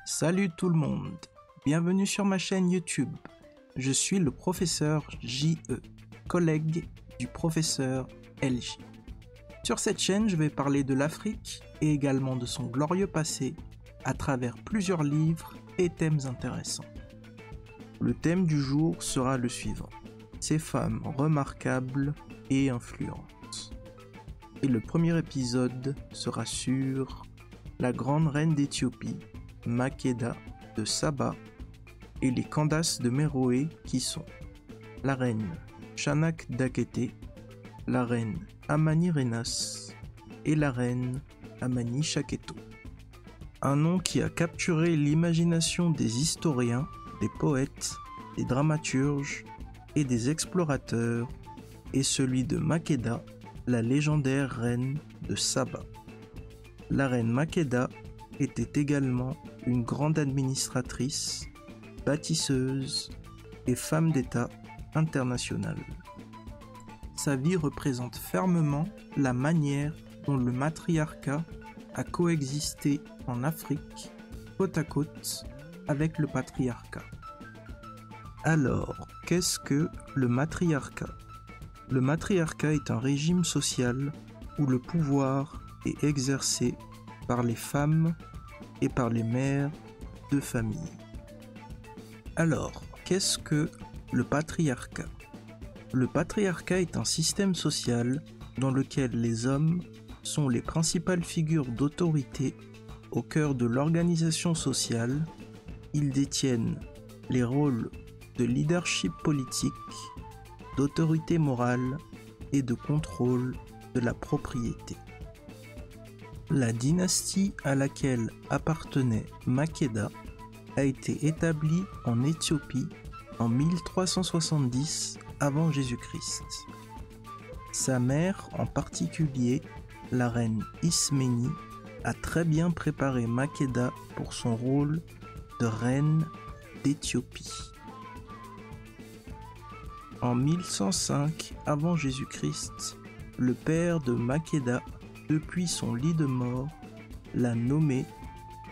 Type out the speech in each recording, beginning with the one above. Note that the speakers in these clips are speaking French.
Salut tout le monde, bienvenue sur ma chaîne YouTube. Je suis le professeur J.E., collègue du professeur LJ. Sur cette chaîne, je vais parler de l'Afrique et également de son glorieux passé à travers plusieurs livres et thèmes intéressants. Le thème du jour sera le suivant: ces femmes remarquables et influentes. Et le premier épisode sera sur la grande reine d'Éthiopie, Makeda de Saba, et les Candaces de Méroé qui sont la reine Chanak Dakete, la reine Amani Renas et la reine Amani Shaketo. Un nom qui a capturé l'imagination des historiens, des poètes, des dramaturges et des explorateurs est celui de Makeda, la légendaire reine de Saba. La reine Makeda était également une grande administratrice, bâtisseuse et femme d'État internationale. Sa vie représente fermement la manière dont le matriarcat a coexisté en Afrique, côte à côte, avec le patriarcat. Alors, qu'est-ce que le matriarcat ? Le matriarcat est un régime social où le pouvoir est exercé par les femmes et par les mères de famille. Alors, qu'est-ce que le patriarcat ? Le patriarcat est un système social dans lequel les hommes sont les principales figures d'autorité au cœur de l'organisation sociale. Ils détiennent les rôles de leadership politique, d'autorité morale et de contrôle de la propriété. La dynastie à laquelle appartenait Makeda a été établie en Éthiopie en 1370 avant Jésus-Christ. Sa mère en particulier, la reine Isménie, a très bien préparé Makeda pour son rôle de reine d'Éthiopie. En 1105 avant Jésus-Christ, le père de Makeda, depuis son lit de mort, l'a nommée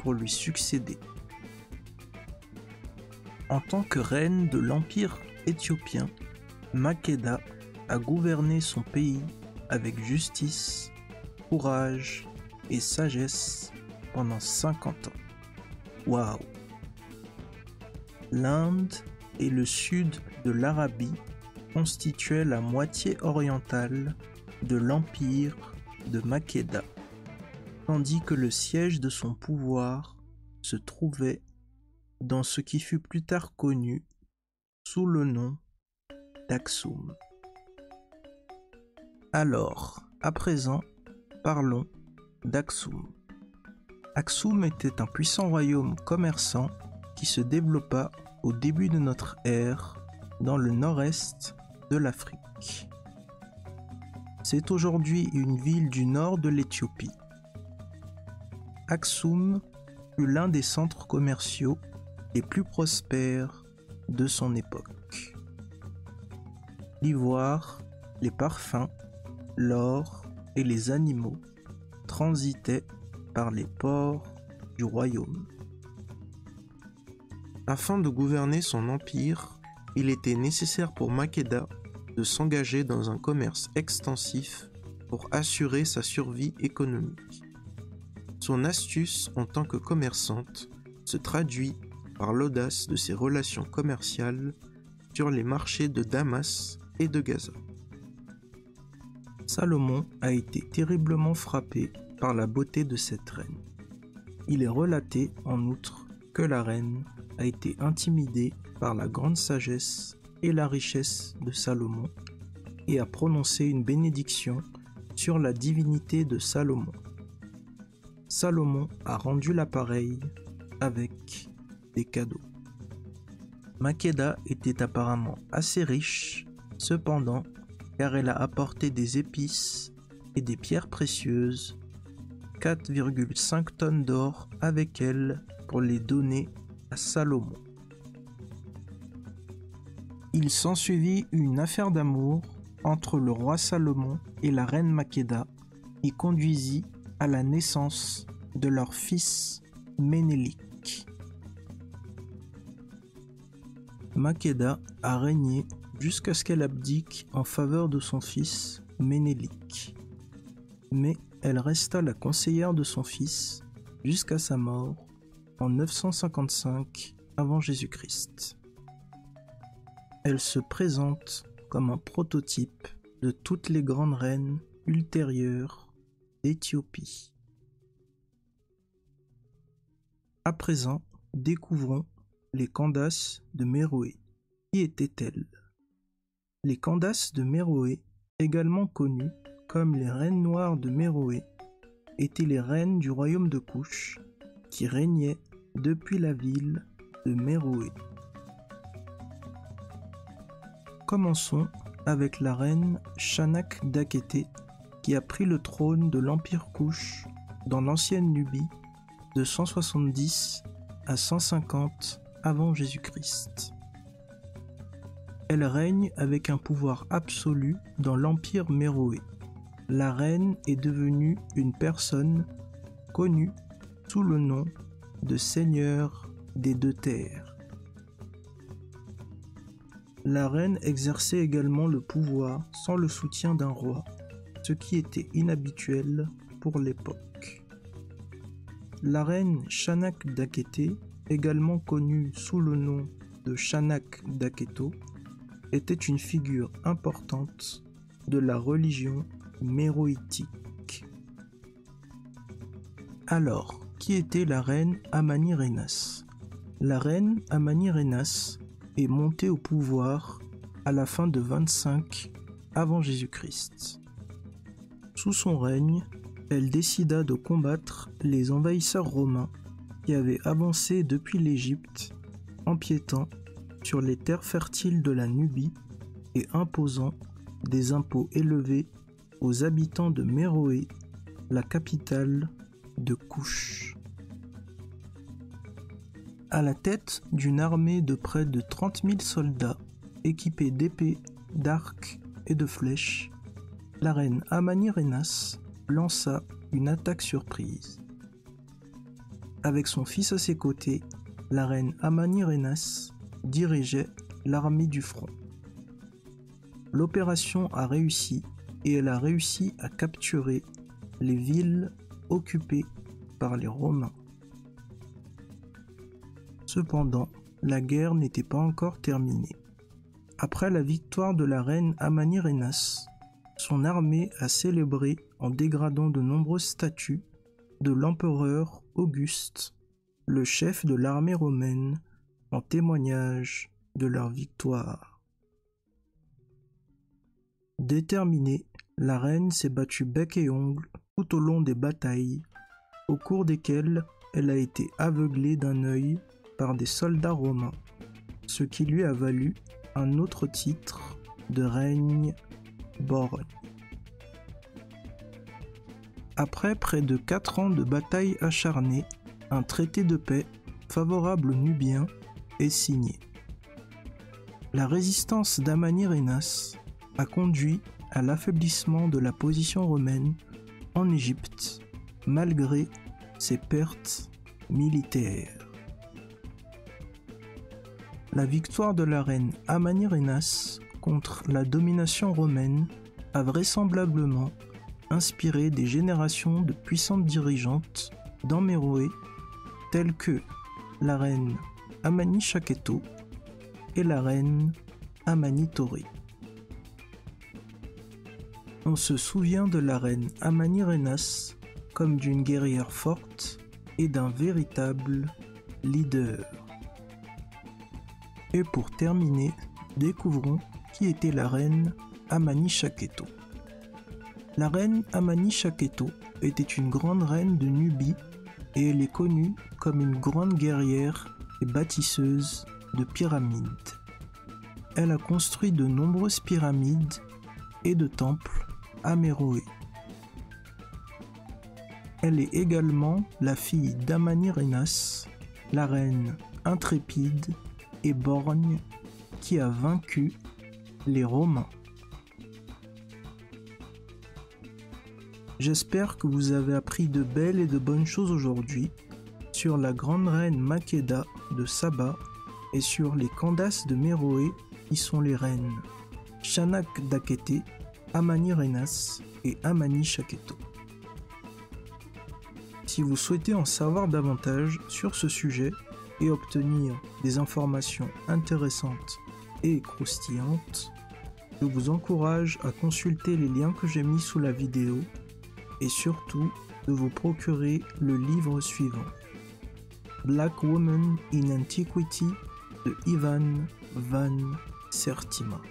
pour lui succéder. En tant que reine de l'Empire éthiopien, Makeda a gouverné son pays avec justice, courage et sagesse pendant 50 ans. Waouh! L'Inde et le sud de l'Arabie constituaient la moitié orientale de l'Empire de Makeda, tandis que le siège de son pouvoir se trouvait dans ce qui fut plus tard connu sous le nom d'Aksum. Alors, à présent, parlons d'Aksum. Aksum était un puissant royaume commerçant qui se développa au début de notre ère dans le nord-est de l'Afrique. C'est aujourd'hui une ville du nord de l'Éthiopie. Aksum fut l'un des centres commerciaux les plus prospères de son époque. L'ivoire, les parfums, l'or et les animaux transitaient par les ports du royaume. Afin de gouverner son empire, il était nécessaire pour Makeda de s'engager dans un commerce extensif pour assurer sa survie économique. Son astuce en tant que commerçante se traduit par l'audace de ses relations commerciales sur les marchés de Damas et de Gaza. Salomon a été terriblement frappé par la beauté de cette reine. Il est relaté en outre que la reine a été intimidée par la grande sagesse et la richesse de Salomon et a prononcé une bénédiction sur la divinité de Salomon. Salomon a rendu l'appareil avec des cadeaux. Makeda était apparemment assez riche, cependant, car elle a apporté des épices et des pierres précieuses, 4,5 tonnes d'or avec elle pour les donner à Salomon. Il s'ensuivit une affaire d'amour entre le roi Salomon et la reine Makeda qui conduisit à la naissance de leur fils Ménélik. Makeda a régné jusqu'à ce qu'elle abdique en faveur de son fils Ménélik. Mais elle resta la conseillère de son fils jusqu'à sa mort en 955 avant Jésus-Christ. Elle se présente comme un prototype de toutes les grandes reines ultérieures d'Éthiopie. À présent, découvrons les Candaces de Méroé. Qui étaient-elles? Les Candaces de Méroé, également connues comme les reines noires de Méroé, étaient les reines du royaume de Couche qui régnaient depuis la ville de Méroé. Commençons avec la reine Shanak Dakete qui a pris le trône de l'empire Couche dans l'ancienne Nubie de 170 à 150 avant Jésus-Christ. Elle règne avec un pouvoir absolu dans l'empire Méroé. La reine est devenue une personne connue sous le nom de Seigneur des deux terres. La reine exerçait également le pouvoir sans le soutien d'un roi, ce qui était inhabituel pour l'époque. La reine Shanak Dakete, également connue sous le nom de Shanak Daketo, était une figure importante de la religion méroïtique. Alors, qui était la reine Amani-Rénas? La reine Amani-Rénas est montée au pouvoir à la fin de 25 avant Jésus-Christ. Sous son règne, elle décida de combattre les envahisseurs romains qui avaient avancé depuis l'Égypte, empiétant sur les terres fertiles de la Nubie et imposant des impôts élevés aux habitants de Méroé, la capitale de Couche. À la tête d'une armée de près de 30 000 soldats équipés d'épées, d'arcs et de flèches, la reine Amani-Rénas lança une attaque surprise. Avec son fils à ses côtés, la reine Amani-Rénas dirigeait l'armée du front. L'opération a réussi et elle a réussi à capturer les villes occupées par les Romains. Cependant, la guerre n'était pas encore terminée. Après la victoire de la reine Amani-Rénas, son armée a célébré en dégradant de nombreuses statues de l'empereur Auguste, le chef de l'armée romaine, en témoignage de leur victoire. Déterminée, la reine s'est battue bec et ongle tout au long des batailles, au cours desquelles elle a été aveuglée d'un œil par des soldats romains, ce qui lui a valu un autre titre de règne borgne. Après près de 4 ans de batailles acharnées, un traité de paix favorable aux Nubiens est signé. La résistance d'Amani-Rénas a conduit à l'affaiblissement de la position romaine en Égypte, malgré ses pertes militaires. La victoire de la reine Amani-Rénas contre la domination romaine a vraisemblablement inspiré des générations de puissantes dirigeantes dans Méroé, telles que la reine Amani-Shaketo et la reine Amani-Toré. On se souvient de la reine Amani-Rénas comme d'une guerrière forte et d'un véritable leader. Et pour terminer, découvrons qui était la reine Amani-Shaketo. La reine Amani-Shaketo était une grande reine de Nubie et elle est connue comme une grande guerrière et bâtisseuse de pyramides. Elle a construit de nombreuses pyramides et de temples à Méroé. Elle est également la fille d'Amani-Rénas, la reine intrépide et borgne qui a vaincu les Romains. J'espère que vous avez appris de belles et de bonnes choses aujourd'hui sur la grande reine Makeda de Saba et sur les Candace de Méroé qui sont les reines Chanak Dakete, Amani Renas et Amani Chaketo. Si vous souhaitez en savoir davantage sur ce sujet et obtenir des informations intéressantes et croustillantes, je vous encourage à consulter les liens que j'ai mis sous la vidéo et surtout de vous procurer le livre suivant, Black Woman in Antiquity de Ivan Van Sertima.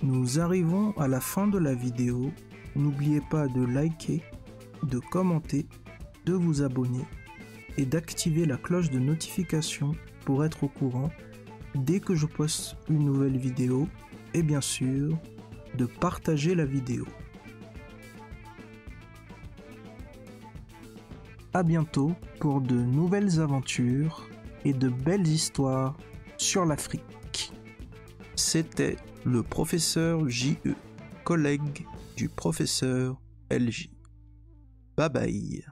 Nous arrivons à la fin de la vidéo. N'oubliez pas de liker, de commenter, de vous abonner et d'activer la cloche de notification pour être au courant dès que je poste une nouvelle vidéo et bien sûr de partager la vidéo. À bientôt pour de nouvelles aventures et de belles histoires sur l'Afrique. C'était le professeur J.E., collègue du professeur LJ. Bye bye.